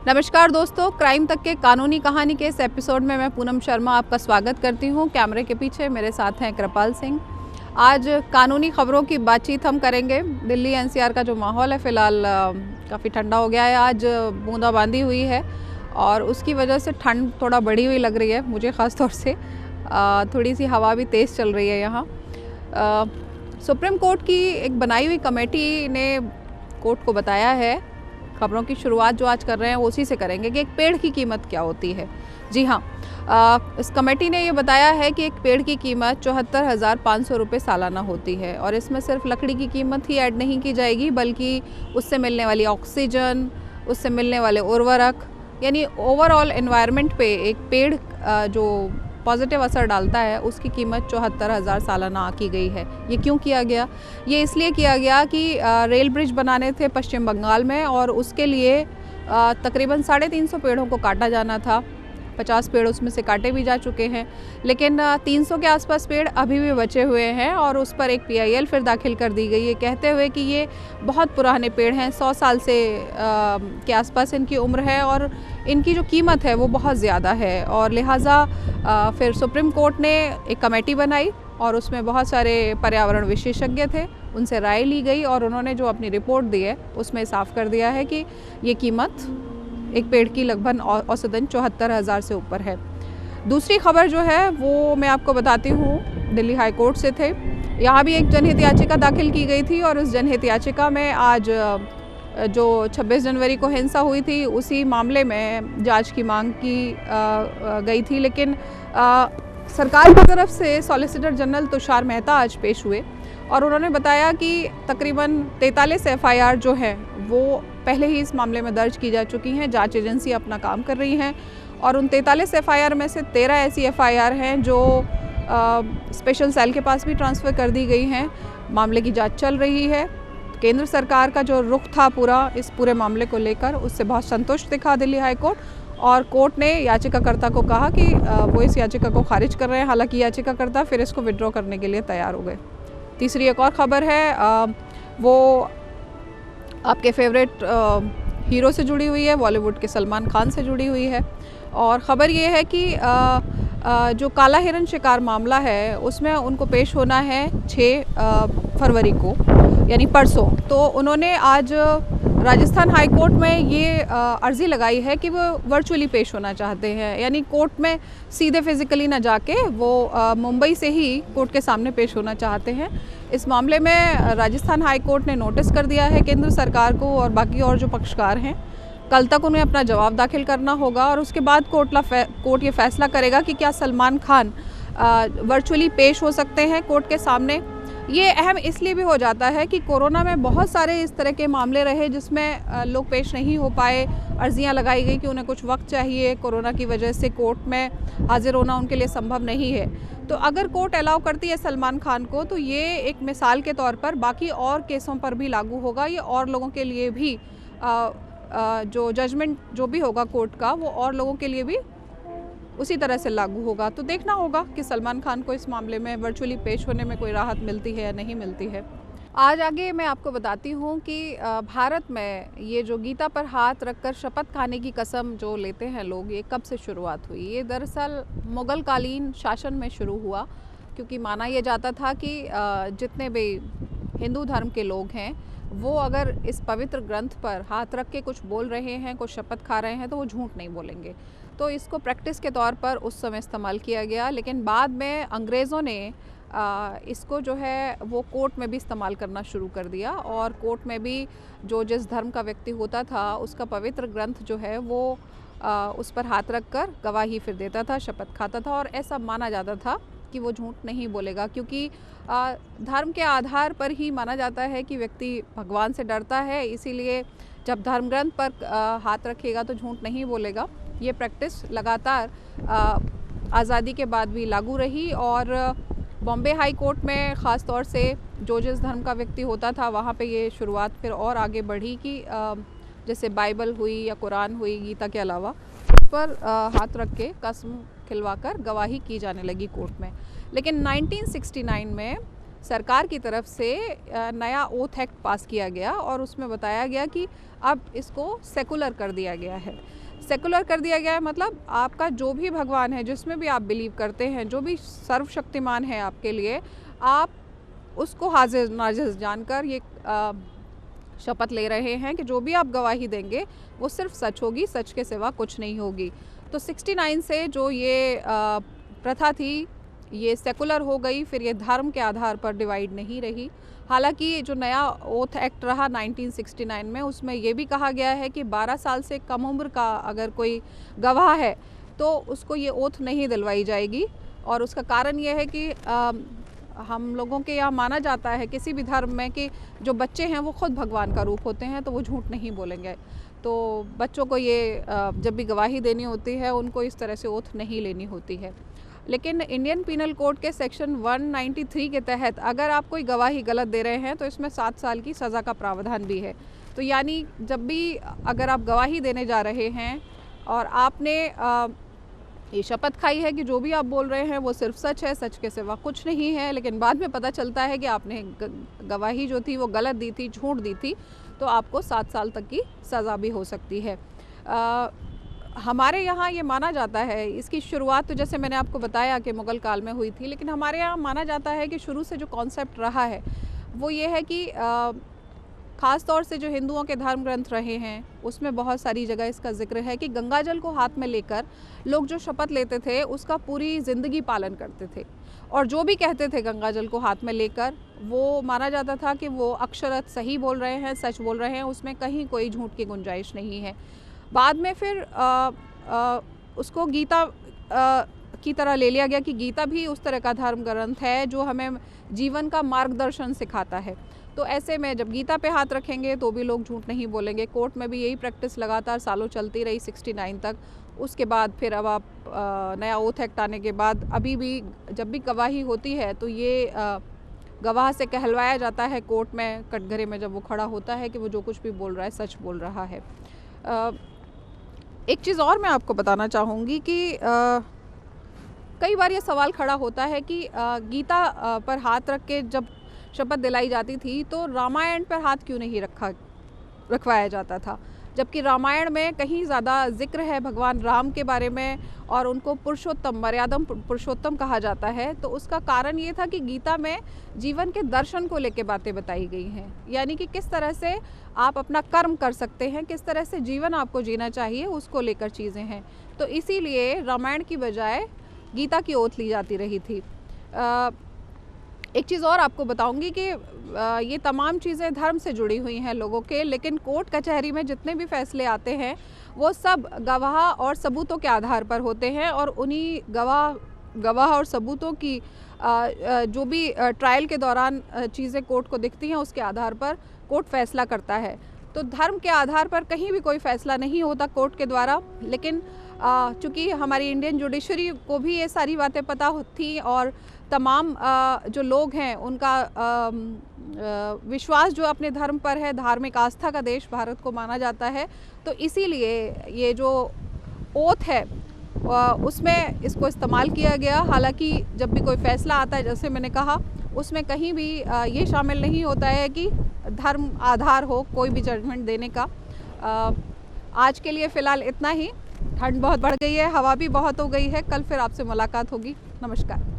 नमस्कार दोस्तों, क्राइम तक के कानूनी कहानी के इस एपिसोड में मैं पूनम शर्मा आपका स्वागत करती हूं। कैमरे के पीछे मेरे साथ हैं कृपाल सिंह। आज कानूनी खबरों की बातचीत हम करेंगे। दिल्ली एनसीआर का जो माहौल है फ़िलहाल काफ़ी ठंडा हो गया है। आज बूंदाबांदी हुई है और उसकी वजह से ठंड थोड़ा बढ़ी हुई लग रही है मुझे ख़ास तौर से। थोड़ी सी हवा भी तेज़ चल रही है यहाँ। सुप्रीम कोर्ट की एक बनाई हुई कमेटी ने कोर्ट को बताया है, खबरों की शुरुआत जो आज कर रहे हैं उसी से करेंगे, कि एक पेड़ की कीमत क्या होती है। जी हाँ, इस कमेटी ने ये बताया है कि एक पेड़ की कीमत 74,500 रुपये सालाना होती है और इसमें सिर्फ लकड़ी की कीमत ही ऐड नहीं की जाएगी, बल्कि उससे मिलने वाली ऑक्सीजन, उससे मिलने वाले उर्वरक, यानी ओवरऑल एनवायरनमेंट पे एक पेड़ जो पॉजिटिव असर डालता है उसकी कीमत 74,000 सालाना की गई है। ये क्यों किया गया? ये इसलिए किया गया कि रेल ब्रिज बनाने थे पश्चिम बंगाल में और उसके लिए तकरीबन 350 पेड़ों को काटा जाना था। 50 पेड़ उसमें से काटे भी जा चुके हैं, लेकिन 300 के आसपास पेड़ अभी भी बचे हुए हैं और उस पर एक PIL फिर दाखिल कर दी गई है, कहते हुए कि ये बहुत पुराने पेड़ हैं, 100 साल से के आसपास इनकी उम्र है और इनकी जो कीमत है वो बहुत ज़्यादा है। और लिहाजा फिर सुप्रीम कोर्ट ने एक कमेटी बनाई और उसमें बहुत सारे पर्यावरण विशेषज्ञ थे, उनसे राय ली गई और उन्होंने जो अपनी रिपोर्ट दी है उसमें साफ कर दिया है कि ये कीमत एक पेड़ की लगभग औसतन 74,000 से ऊपर है। दूसरी खबर जो है वो मैं आपको बताती हूँ, दिल्ली हाई कोर्ट से थे। यहाँ भी एक जनहित याचिका दाखिल की गई थी और उस जनहित याचिका में आज जो 26 जनवरी को हिंसा हुई थी उसी मामले में जांच की मांग की गई थी, लेकिन सरकार की तरफ से सॉलिसिटर जनरल तुषार मेहता आज पेश हुए और उन्होंने बताया कि तकरीबन 43 FIR जो है वो पहले ही इस मामले में दर्ज की जा चुकी हैं। जांच एजेंसी अपना काम कर रही हैं और उन 43 FIR में से 13 ऐसी FIR हैं जो स्पेशल सेल के पास भी ट्रांसफ़र कर दी गई हैं। मामले की जांच चल रही है। केंद्र सरकार का जो रुख था इस पूरे मामले को लेकर, उससे बहुत संतुष्ट दिखा दिल्ली हाई कोर्ट और कोर्ट ने याचिकाकर्ता को कहा कि वो इस याचिका को खारिज कर रहे हैं। हालांकि याचिकाकर्ता फिर इसको विड्रॉ करने के लिए तैयार हो गए। तीसरी एक और ख़बर है, वो आपके फेवरेट हीरो से जुड़ी हुई है, बॉलीवुड के सलमान खान से जुड़ी हुई है। और ख़बर ये है कि जो काला हिरन शिकार मामला है उसमें उनको पेश होना है 6 फरवरी को, यानी परसों। तो उन्होंने आज राजस्थान हाई कोर्ट में ये अर्ज़ी लगाई है कि वो वर्चुअली पेश होना चाहते हैं, यानी कोर्ट में सीधे फिज़िकली ना जाके वो मुंबई से ही कोर्ट के सामने पेश होना चाहते हैं। इस मामले में राजस्थान हाई कोर्ट ने नोटिस कर दिया है केंद्र सरकार को और बाकी और जो पक्षकार हैं। कल तक उन्हें अपना जवाब दाखिल करना होगा और उसके बाद कोर्ट ये फैसला करेगा कि क्या सलमान खान वर्चुअली पेश हो सकते हैं कोर्ट के सामने। ये अहम इसलिए भी हो जाता है कि कोरोना में बहुत सारे इस तरह के मामले रहे जिसमें लोग पेश नहीं हो पाए। अर्जियां लगाई गई कि उन्हें कुछ वक्त चाहिए, कोरोना की वजह से कोर्ट में हाजिर होना उनके लिए संभव नहीं है। तो अगर कोर्ट अलाउ करती है सलमान खान को, तो ये एक मिसाल के तौर पर बाकी और केसों पर भी लागू होगा। ये और लोगों के लिए भी जो जजमेंट जो भी होगा कोर्ट का, वो और लोगों के लिए भी उसी तरह से लागू होगा। तो देखना होगा कि सलमान खान को इस मामले में वर्चुअली पेश होने में कोई राहत मिलती है या नहीं मिलती है। आज आगे मैं आपको बताती हूँ कि भारत में ये जो गीता पर हाथ रखकर शपथ खाने की कसम जो लेते हैं लोग, ये कब से शुरुआत हुई? ये दरअसल मुग़ल कालीन शासन में शुरू हुआ, क्योंकि माना यह जाता था कि जितने भी हिंदू धर्म के लोग हैं वो अगर इस पवित्र ग्रंथ पर हाथ रख के कुछ बोल रहे हैं, कुछ शपथ खा रहे हैं, तो वो झूठ नहीं बोलेंगे। तो इसको प्रैक्टिस के तौर पर उस समय इस्तेमाल किया गया, लेकिन बाद में अंग्रेज़ों ने इसको जो है वो कोर्ट में भी इस्तेमाल करना शुरू कर दिया और कोर्ट में भी जो जिस धर्म का व्यक्ति होता था उसका पवित्र ग्रंथ जो है वो उस पर हाथ रख कर गवाही फिर देता था, शपथ खाता था और ऐसा माना जाता था कि वो झूठ नहीं बोलेगा, क्योंकि धर्म के आधार पर ही माना जाता है कि व्यक्ति भगवान से डरता है। इसीलिए जब धर्म ग्रंथ पर हाथ रखेगा तो झूठ नहीं बोलेगा। ये प्रैक्टिस लगातार आज़ादी के बाद भी लागू रही और बॉम्बे हाई कोर्ट में ख़ास तौर से जो जिस धर्म का व्यक्ति होता था वहाँ पे ये शुरुआत फिर और आगे बढ़ी कि जैसे बाइबल हुई या कुरान हुई, गीता के अलावा उस पर हाथ रख के कसम खिलवाकर गवाही की जाने लगी कोर्ट में। लेकिन 1969 में सरकार की तरफ से नया ओथ एक्ट पास किया गया और उसमें बताया गया कि अब इसको सेकुलर कर दिया गया है। सेकुलर कर दिया गया है मतलब आपका जो भी भगवान है, जिसमें भी आप बिलीव करते हैं, जो भी सर्वशक्तिमान है आपके लिए, आप उसको हाजिर नाजिर जानकर ये शपथ ले रहे हैं कि जो भी आप गवाही देंगे वो सिर्फ सच होगी, सच के सिवा कुछ नहीं होगी। तो 69 से जो ये प्रथा थी ये सेकुलर हो गई, फिर ये धर्म के आधार पर डिवाइड नहीं रही। हालांकि जो नया ओथ एक्ट रहा 1969 में, उसमें ये भी कहा गया है कि 12 साल से कम उम्र का अगर कोई गवाह है तो उसको ये ओथ नहीं दिलवाई जाएगी। और उसका कारण ये है कि हम लोगों के यहाँ माना जाता है किसी भी धर्म में कि जो बच्चे हैं वो खुद भगवान का रूप होते हैं, तो वो झूठ नहीं बोलेंगे। तो बच्चों को ये जब भी गवाही देनी होती है उनको इस तरह से ओथ नहीं लेनी होती है। लेकिन इंडियन पीनल कोड के सेक्शन 193 के तहत अगर आप कोई गवाही गलत दे रहे हैं तो इसमें 7 साल की सज़ा का प्रावधान भी है। तो यानी जब भी अगर आप गवाही देने जा रहे हैं और आपने ये शपथ खाई है कि जो भी आप बोल रहे हैं वो सिर्फ सच है, सच के सिवा कुछ नहीं है, लेकिन बाद में पता चलता है कि आपने गवाही जो थी वो गलत दी थी, झूठ दी थी, तो आपको 7 साल तक की सज़ा भी हो सकती है। हमारे यहाँ ये माना जाता है, इसकी शुरुआत तो जैसे मैंने आपको बताया कि मुग़ल काल में हुई थी, लेकिन हमारे यहाँ माना जाता है कि शुरू से जो कॉन्सेप्ट रहा है वो ये है कि ख़ास तौर से जो हिंदुओं के धर्म ग्रंथ रहे हैं उसमें बहुत सारी जगह इसका जिक्र है कि गंगा जल को हाथ में लेकर लोग जो शपथ लेते थे उसका पूरी ज़िंदगी पालन करते थे, और जो भी कहते थे गंगा जल को हाथ में लेकर वो माना जाता था कि वो अक्षरत सही बोल रहे हैं, सच बोल रहे हैं, उसमें कहीं कोई झूठ की गुंजाइश नहीं है। बाद में फिर उसको गीता की तरह ले लिया गया कि गीता भी उस तरह का धर्म ग्रंथ है जो हमें जीवन का मार्गदर्शन सिखाता है। तो ऐसे में जब गीता पे हाथ रखेंगे तो भी लोग झूठ नहीं बोलेंगे। कोर्ट में भी यही प्रैक्टिस लगातार सालों चलती रही 69 तक। उसके बाद फिर अब आप नया ओथ एक्ट आने के बाद अभी भी जब भी गवाही होती है तो ये गवाह से कहलवाया जाता है कोर्ट में, कटघरे में जब वो खड़ा होता है कि वो जो कुछ भी बोल रहा है सच बोल रहा है। एक चीज़ और मैं आपको बताना चाहूँगी कि कई बार ये सवाल खड़ा होता है कि गीता पर हाथ रख के जब शपथ दिलाई जाती थी तो रामायण पर हाथ क्यों नहीं रखवाया जाता था, जबकि रामायण में कहीं ज़्यादा जिक्र है भगवान राम के बारे में और उनको पुरुषोत्तम, मर्यादम पुरुषोत्तम कहा जाता है। तो उसका कारण ये था कि गीता में जीवन के दर्शन को लेकर बातें बताई गई हैं, यानी कि किस तरह से आप अपना कर्म कर सकते हैं, किस तरह से जीवन आपको जीना चाहिए, उसको लेकर चीज़ें हैं। तो इसीलिए रामायण की बजाय गीता की ओथ ली जाती रही थी। एक चीज़ और आपको बताऊंगी कि ये तमाम चीज़ें धर्म से जुड़ी हुई हैं लोगों के, लेकिन कोर्ट कचहरी में जितने भी फैसले आते हैं वो सब गवाह और सबूतों के आधार पर होते हैं, और उन्हीं गवाह और सबूतों की जो भी ट्रायल के दौरान चीज़ें कोर्ट को दिखती हैं उसके आधार पर कोर्ट फैसला करता है। तो धर्म के आधार पर कहीं भी कोई फैसला नहीं होता कोर्ट के द्वारा, लेकिन चूँकि हमारी इंडियन जुडिशरी को भी ये सारी बातें पता थी और तमाम जो लोग हैं उनका विश्वास जो अपने धर्म पर है, धार्मिक आस्था का देश भारत को माना जाता है, तो इसीलिए ये जो ओथ है उसमें इसको इस्तेमाल किया गया। हालांकि जब भी कोई फ़ैसला आता है, जैसे मैंने कहा, उसमें कहीं भी ये शामिल नहीं होता है कि धर्म आधार हो कोई भी जजमेंट देने का। आज के लिए फ़िलहाल इतना ही। ठंड बहुत बढ़ गई है, हवा भी बहुत हो गई है। कल फिर आपसे मुलाकात होगी। नमस्कार।